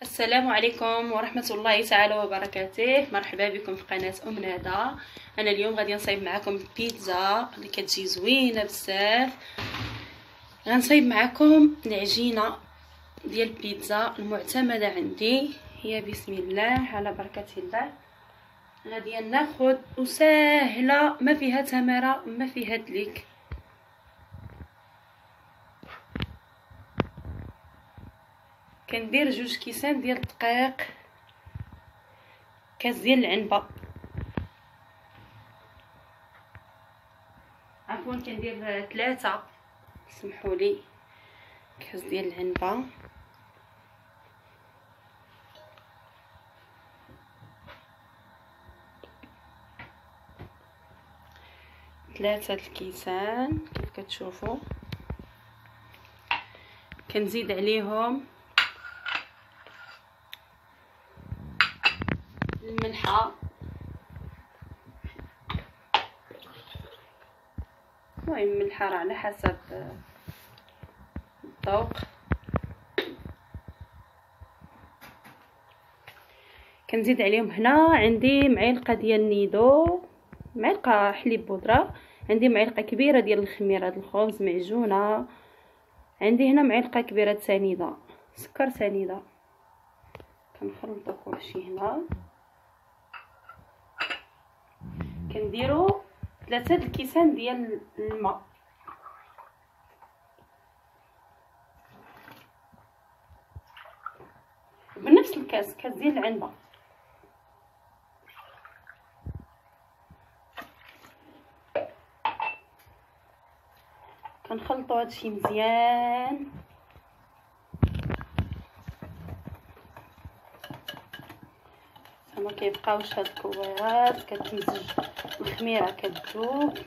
السلام عليكم ورحمة الله تعالى وبركاته. مرحبا بكم في قناة ام ندى. انا اليوم غادي نصايب معكم بيتزا اللي كتجي زوينه بزاف. غنصايب معكم العجينه ديال البيتزا المعتمده عندي، هي بسم الله على بركه الله. غادي ناخذ وسهله، ما فيها تماره ما فيها دليك. كندير 2 كيسان ديال الدقيق، كاس ديال العنبه، عفوا كندير 3 سمحوا لي، كاس ديال العنبه، 3 الكيسان كيف كتشوفوا. كنزيد عليهم الملحه، المهم الملحه راه على حسب الذوق. كنزيد عليهم هنا عندي معلقه ديال النيدو، معلقه حليب بودره، عندي معلقه كبيره ديال الخميره د الخبز معجونه، عندي هنا معلقه كبيره سنيده سكر سنيده. كنخلطو كلشي هنا. كنديرو 3 الكيسان ديال الماء، بنفس الكاس، كاس ديال العنبه. كنخلطو هادشي مزيان. ما كيبقاوش هاد الكويرات، كتمزج الخميره كتذوب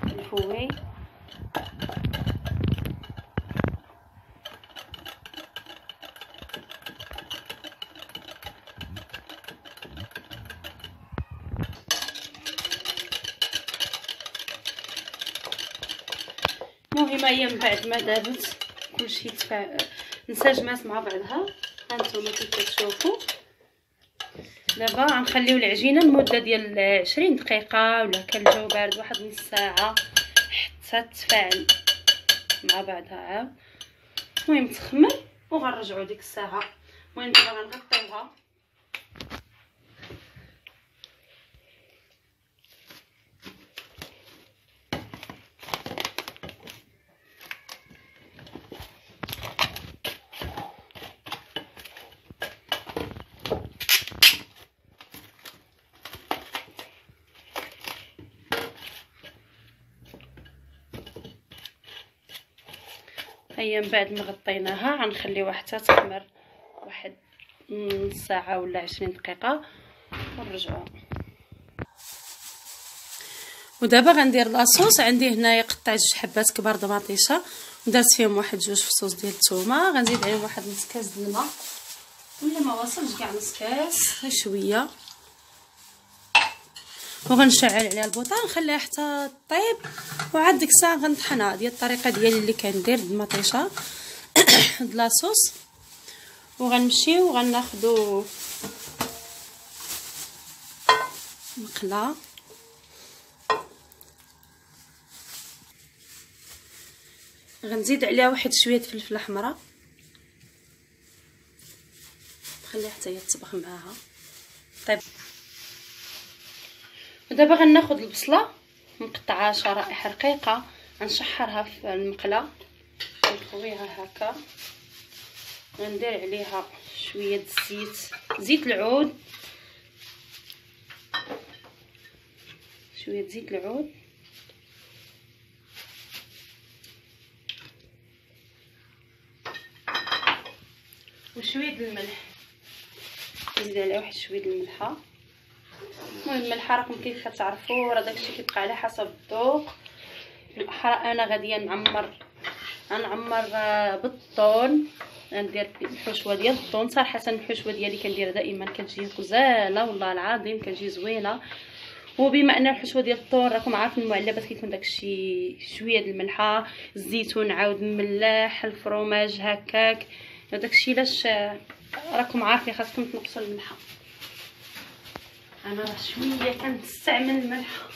الفوي. المهم هي من بعد ما دابت كلشي انسجمات مع بعضها، هانتوما كيف كتشوفوا. دابا غنخليو العجينه لمده ديال 20 دقيقه، ولا كان الجو بارد واحد نص ساعه حتى تفاعل مع بعضها عاد. المهم تخمر وغنرجعوا ديك الساعه. المهم دابا غنغطيوها. هي من بعد ما غطيناها غنخليوها حتى تخمر واحد نص ساعه ولا 20 دقيقه ونرجعوها. ودابا غندير لاصوص. عندي هنايا قطعت 2 حبات كبار طماطيشه ودرت فيهم واحد 2 فصوص ديال الثومه. غنزيد عليهم واحد نص كاس د الماء، ولا ما وصلش كاع نص كاس، غير شويه، وغنشعل عليها البوطه نخليها حتى طيب. وعاد ديك الساعه غنطحنها ديال الطريقه ديالي اللي كندير بالمطيشه د لاصوص. وغنمشيو غناخذوا مقله، غنزيد عليها واحد شويه فلفله حمراء، نخليها حتى هي تطبخ معاها طيب. ودابا غناخذ البصله مقطعه شرائح رقيقه، غنشحرها في المقله، نخويها هكا، غندير عليها شويه الزيت، زيت العود، شويه زيت العود، وشويه الملح. نزيد عليها واحد شويه الملحه. المهم الملحه راكم كيف كتعرفوا راه داكشي كيبقى على حسب الذوق. انا غاديه نعمر بالطون، غندير الحشوه ديال الطون. صراحه الحشوه ديالي كنديرها دائما كتجي غزاله والله العظيم، كتجي زوينه. وبما ان الحشوه ديال الطون راكم عارفين المعلبات كيكون داكشي شويه د الملحه، الزيتون عاود ملاح، الفرماج هكاك، هداكشي علاش راكم عارفين خاصكم تنقصوا الملحه. انا راه شويه كنستعمل الملحه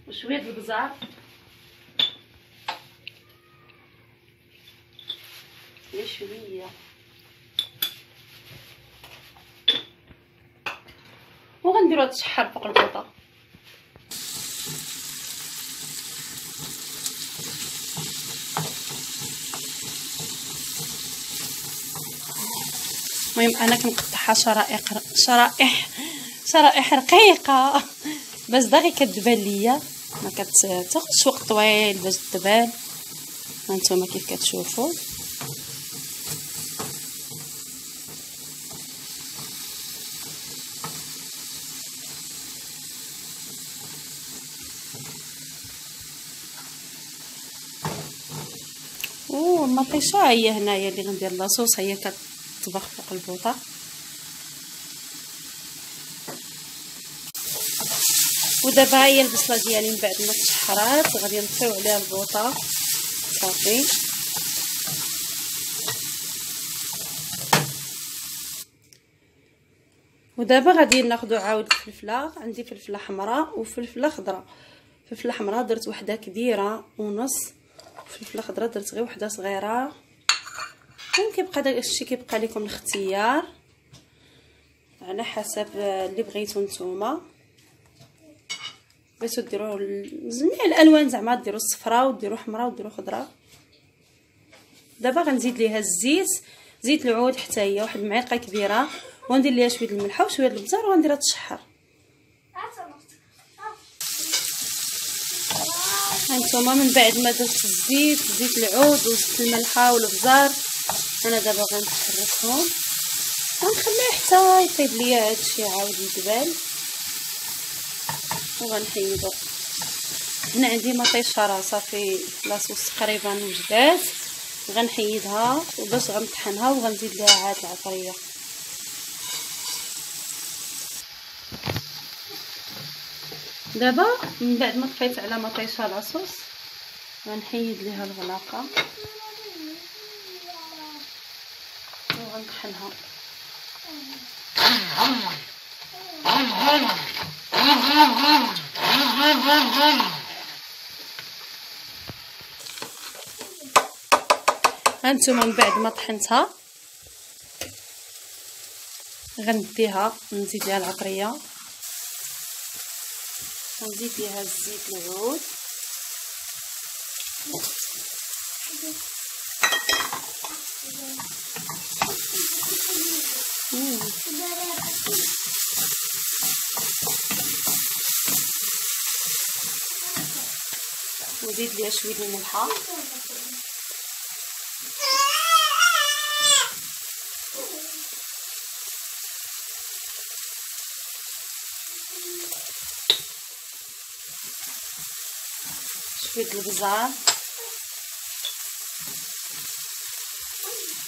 وشويه البزار شويه وغنديرو هاد الشحار فوق البوطه. المهم انا كنقطعها شرائح رقيقه باش دغيا كتبان ليا، ما كتاخذش وقت طويل باش تبان. هانتوما كيف كتشوفوا المطيشه هي هنايا اللي غندير لاصوص، هي كتطبخ فوق البوطه. ودابا هي البصله ديالي من بعد ما تشحرات غادي نطفيو عليها البوطه صافي. ودابا غادي ناخذ عاود الفلفله. عندي فلفله حمراء وفلفله خضراء. فلفله حمراء درت وحده كبيره ونص، فلفله خضراء درت غير وحده صغيره. كيبقى داكشي كيبقى لكم الاختيار على حسب اللي بغيتو نتوما. بغيتو ديروا جميع الالوان زعما، ديروا الصفراء وديروا حمراء وديروا خضراء. دابا غنزيد ليها الزيت، زيت العود حتى هي واحد المعلقه كبيره، وندير ليها شويه الملح وشويه البزار وغنديرها تشحر. هانتوما من بعد ما درت الزيت، زيت العود وزيت الملحه والبزار، انا دابا غنحركهم ونخليه حتى يطيب ليا هادشي عاود يدبل وغنحيدو. هنا عندي مطيشه صافي لاصوص تقريبا وجدات، غنحيدها وباش غنطحنها وغنزيد ليها عاد العطريه. دابا من بعد ما طفيت على مطيشه لاصوص غنحيد ليها الغلاقه وغنطحنها. هانتوما من بعد ما طحنتها غنديها نزيد ليها العطريه، غنزيد ليها الزيت العود ونزيد ليها شويه الملحه شويه البزار.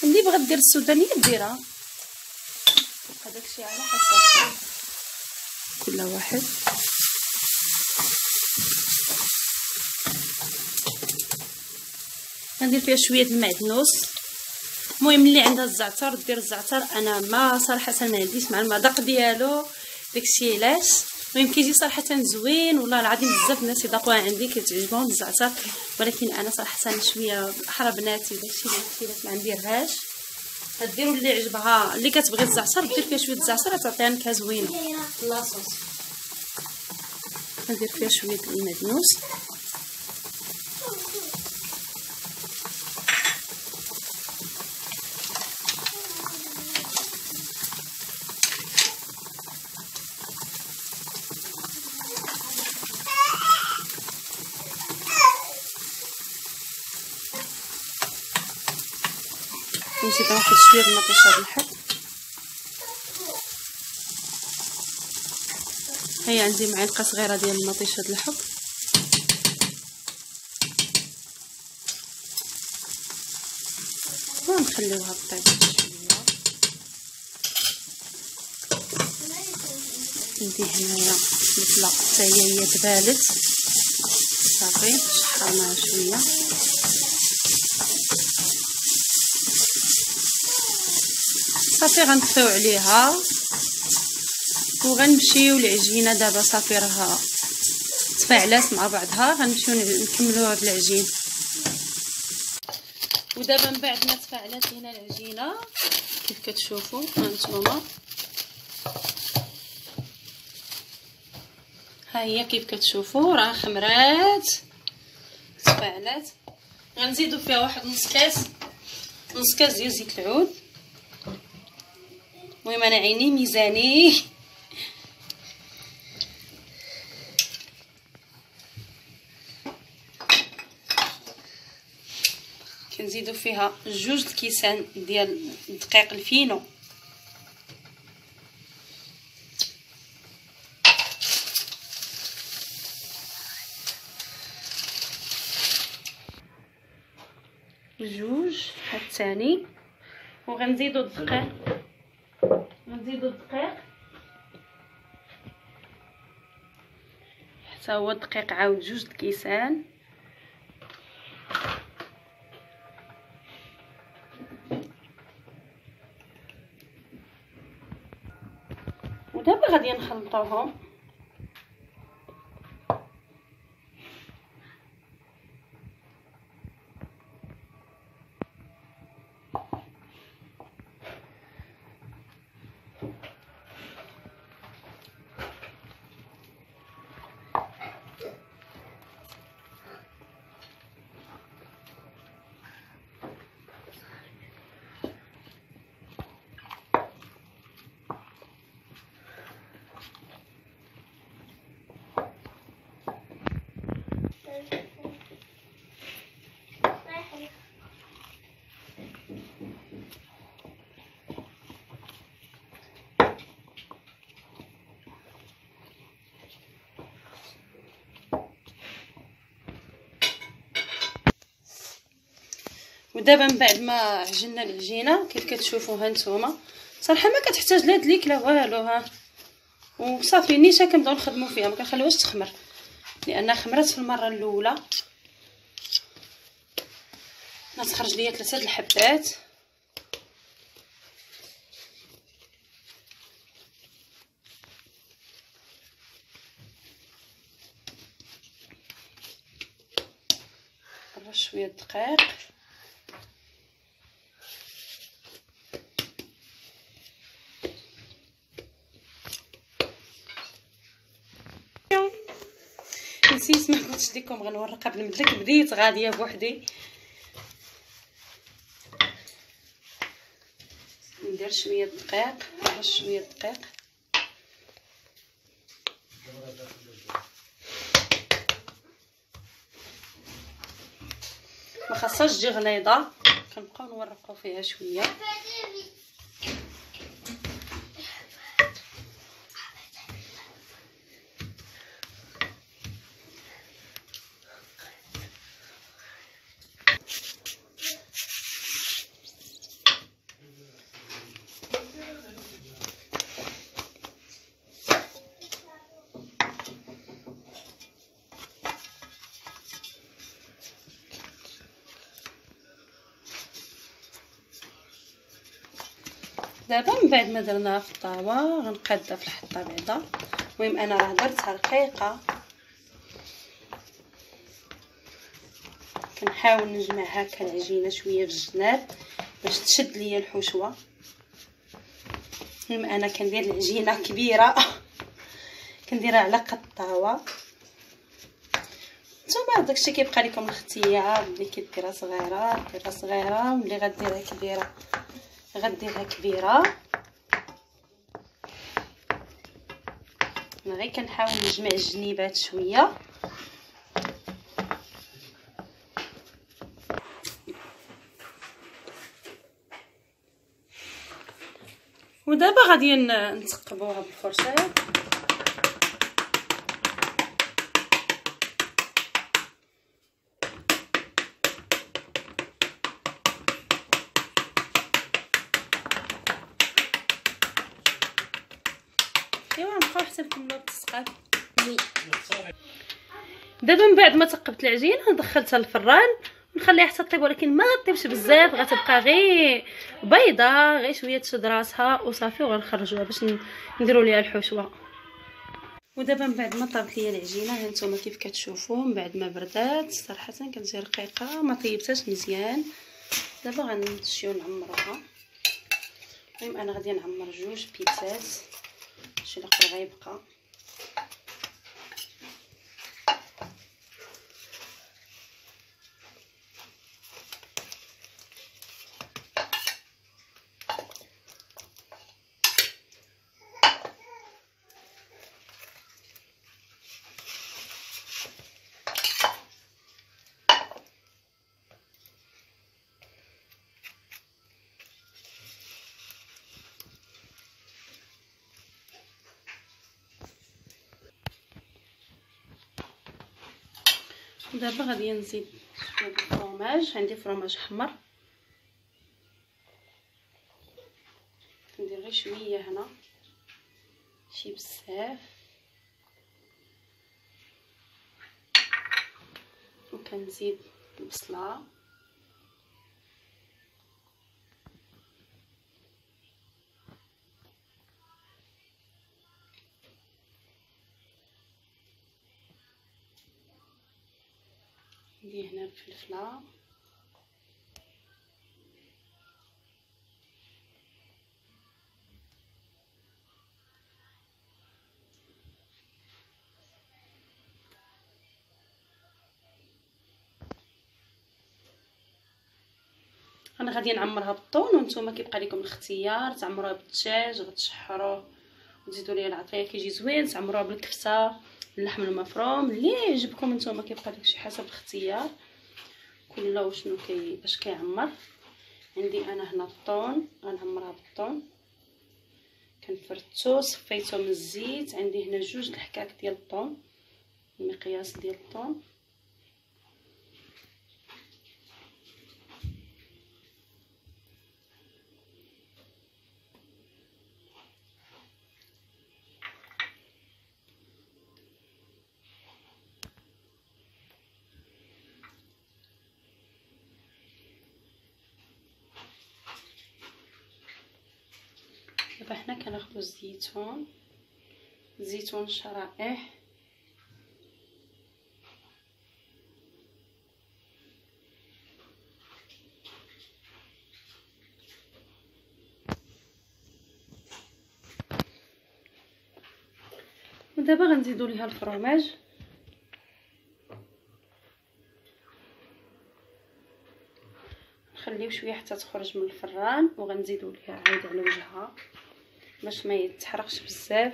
اللي بغات دير السودانيه ديرها، هذاكشي على حسب كل واحد. غندير فيها شويه المعدنوس. المهم اللي عندها الزعتر دير الزعتر، انا ما صراحه ما عنديش مع المذاق ديالو داكشي علاش. المهم كيجي صراحه زوين والله العظيم، بزاف الناس يذاقوها عندي كيتعجبهم الزعتر، ولكن انا صراحه شويه حربناتي داكشي علاش ما نديرهاش. غديروا اللي عجبها، اللي كتبغي الزعتر دير فيها شويه الزعتر تعطيها نكهه زوينه لاصوص. ندير فيها شويه المعدنوس نزيد ناخذ شويه د المطيشه الحب. هي عندي معلقه صغيره ديال المطيشه د الحب ونخليوها طيب شويه. عندي هنايا الفلفله حتى هي تبالت صافي، شحرناها شويه صافي غنطفيو عليها وغنمشيو العجينه. دابا صافي راها تفاعلات مع بعضها، غنمشيو نكملوها بالعجين. ودابا من بعد ما تفاعلات لينا العجينه كيف كتشوفوا هانتوما، ها هي كيف كتشوفوا راه خمرات تفاعلات. غنزيدو فيها واحد نص كاس ديال زيت العود. المهم انا عيني ميزاني. كنزيدو فيها 2 كيسان ديال الدقيق الفينو. جوج الثاني. وغنزيدو الدقيق، حتى هو الدقيق عاود 2 كيسان. ودابا غادي نخلطوهم. ودابا من بعد ما عجننا العجينه كيف كتشوفوا هانتوما صراحه ما كتحتاج لهاد ليكله والو. ها وصافي نيشان كنبداو نخدموا فيها، ما كنخليوهاش تخمر لان خمرات في المره الاولى. انا تخرج ليا 3 الحبات. نرش شويه الدقيق. نسيت ما قلتش لكم غنورق قبل ما نبدا، بديت غاديه بوحدي. ندير شويه دقيق، نرش شويه دقيق. ما خاصهاش تجي غليظه، كنبقاو نورقوا فيها شويه. دابا من بعد ما درناها في الطاوه غنقادها في الحطه بعدا. المهم انا راه درتها رقيقه، كنحاول نجمع هكا العجينه شويه في الجناب باش تشد ليا الحشوه. المهم انا كندير العجينه كبيره كنديرها على قد الطاوه. نتوما داكشي كيبقى لكم الاختيار، اللي كديرها صغيره ديرها صغيره، واللي غديرها كبيره غديرها كبيره. انا غير كنحاول نجمع الجنيبات شويه. ودابا غادي نثقبوها بالفرشاه. ايوا نبقاو حتى نكملو بالتسقاب. دابا من بعد ما ثقبت العجين دخلتها للفران نخليها حتى طيب، ولكن ما طيبش بزاف، غتبقى غير بيضه، غير شويه تشد راسها وصافي، وغنخرجوها باش نديروا ليها الحشوه. ودابا من بعد ما طابت ليا العجينه، ها نتوما كيف كتشوفوا، من بعد ما بردات صراحه كتجي رقيقه، ما طيبتهاش مزيان. دابا غنمشيو نعمروها. المهم انا غادي نعمر 2 بيتزات، شي الاخر غيبقى. دابا غادي نزيد شويه الفرماج، عندي فرماج احمر، ندير غير شويه هنا، ماشي بزاف، وكنزيد البصله، ندير هنا الفلفله، انا غادي نعمرها بالطون، وانتم كيبقى لكم الاختيار، تعمروها بالدجاج غتشحروه وتزيدوا ليه العطريه كيجي زوين، تعمروها بالكفته اللحم المفروم اللي يعجبكم انتم، كيبقى داكشي حسب الاختيار، كل وشنو باش كيعمر. عندي انا هنا الطون، غنعمرها بالطون، كنفرتو صفيتو من الزيت، عندي هنا 2 الحكاك ديال الطون، المقياس ديال الطون. دابا حنا كناخدو زيتون شرائح، ودابا غنزيدو ليها الفرماج، نخليو شويه حتى تخرج من الفران، وغنزيدو ليها عاود على وجهها باش ما يتحرقش بزاف.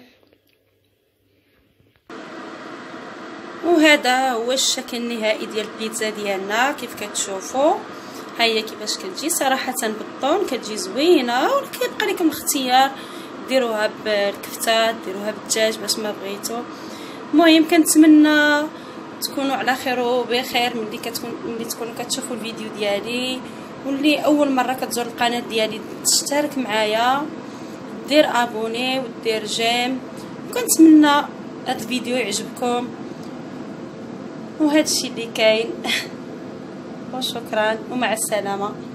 وهذا هو الشكل النهائي ديال البيتزا ديالنا كيف كتشوفوا، ها هي كيفاش كتجي صراحه بالطون، كتجي زوينه، وكيبقى لكم الاختيار ديروها بالكفته، ديروها بالدجاج باش ما بغيتو. المهم كنتمنى تكونوا على خير وبخير ملي تكونوا كتشوفوا الفيديو ديالي، واللي اول مره كتزور القناه ديالي تشترك معايا، دير ابوني ودير جيم، وكنتمنى هذا الفيديو يعجبكم، وهذا الشيء اللي كاين. وشكرا ومع السلامه.